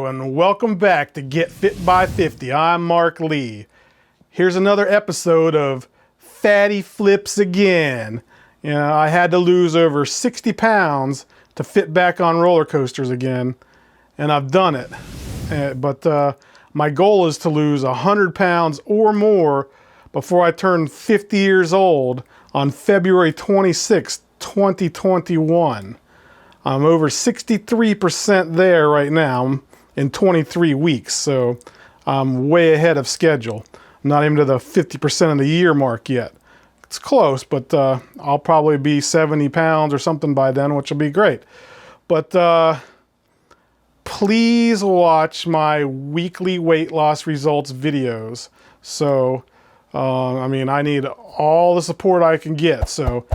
and welcome back to Get Fit by 50. I'm Mark Lee. Here's another episode of Fatty Flips Again. You know, I had to lose over 60 pounds to fit back on roller coasters again, and I've done it. But my goal is to lose 100 pounds or more before I turn 50 years old on February 26, 2021. I'm over 63% there right now in 23 weeks, so I'm way ahead of schedule. I'm not even to the 50% of the year mark yet. It's close, but I'll probably be 70 pounds or something by then, which will be great. But please watch my weekly weight loss results videos. So, I need all the support I can get. So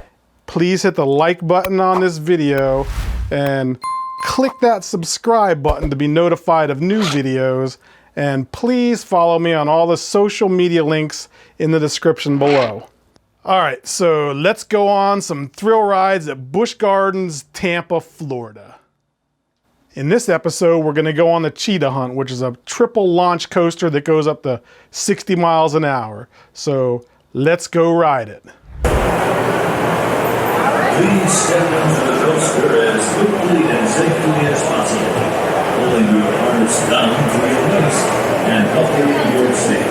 please hit the like button on this video and click that subscribe button to be notified of new videos. And please follow me on all the social media links in the description below. All right, so let's go on some thrill rides at Busch Gardens, Tampa, Florida. In this episode, we're gonna go on the Cheetah Hunt, which is a triple launch coaster that goes up to 60 miles an hour. So let's go ride it. Please step into the coaster as quickly and safely as possible. Pulling your harness down to your waist and uphold your safety.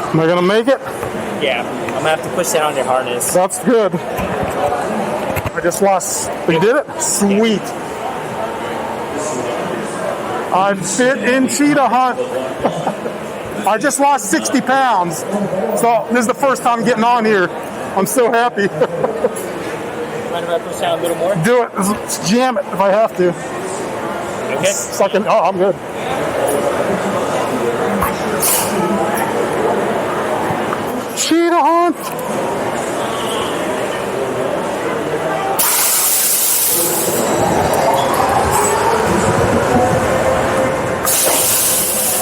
Am I gonna make it? Yeah, I'm gonna have to push down on your harness. That's good. I just lost. We did it? Sweet. I'm fit in Cheetah Hunt. I just lost 60 pounds. So this is the first time getting on here. I'm so happy. Mind if I push down a little more? Do it. Let's jam it if I have to. Okay. Second. Oh, I'm good. Cheetah Hunt.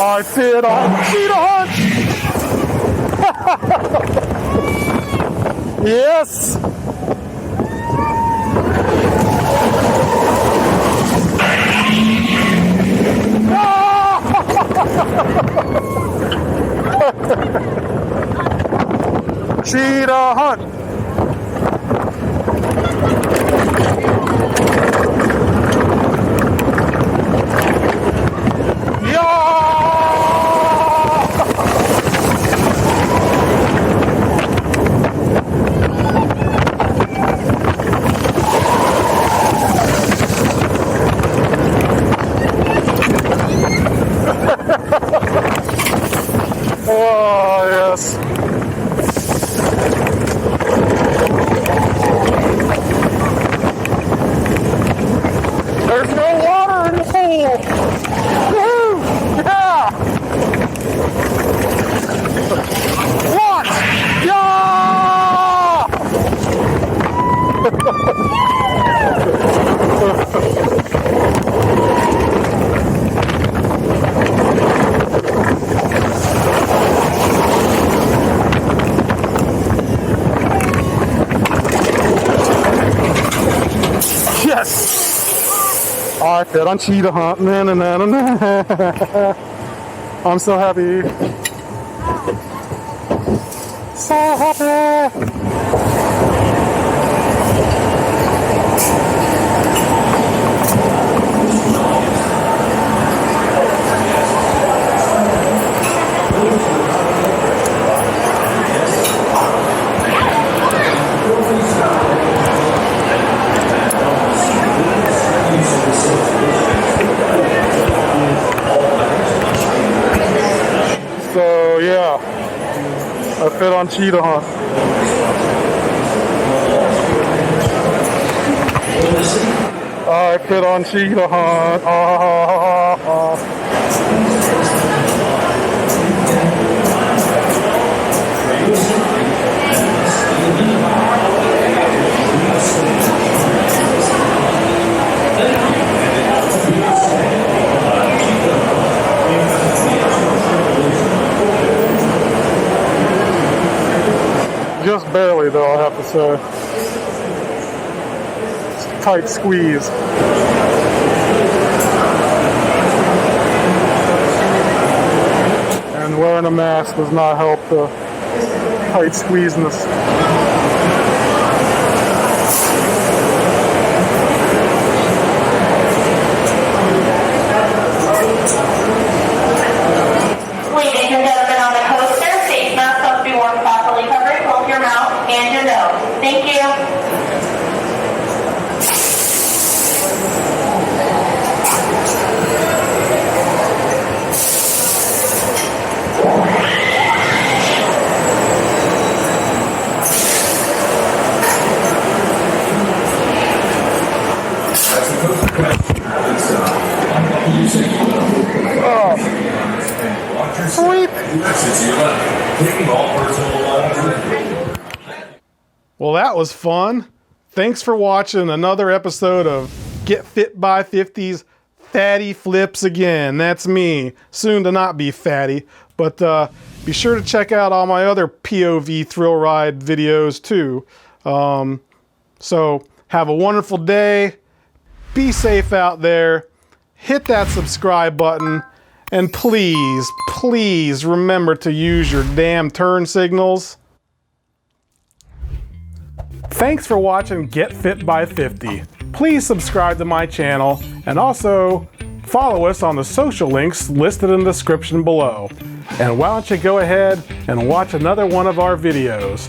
I fit on Cheetah Hunt. Yes. Cheetah Hunt. Oh, yes. There's no water in the pool. Woo! Yeah! What? Yes! I fit on Cheetah Hunt. Na, na, na, na, na. I'm so happy. So happy! So yeah, I fit on Cheetah Hunt. I fit on Cheetah Hunt. Just barely though, I have to say. It's a tight squeeze. And wearing a mask does not help the tight squeezeness. Ladies and gentlemen, on the coaster, face masks must be worn properly covered both your mouth and your nose. Thank you. Sweet. Well, that was fun. Thanks for watching another episode of Get Fit by 50's Fatty Flips Again. That's me, soon to not be fatty. But be sure to check out all my other POV thrill ride videos too. So have a wonderful day. Be safe out there. Hit that subscribe button. And please, please remember to use your damn turn signals. Thanks for watching Get Fit by 50. Please subscribe to my channel and also follow us on the social links listed in the description below. And why don't you go ahead and watch another one of our videos.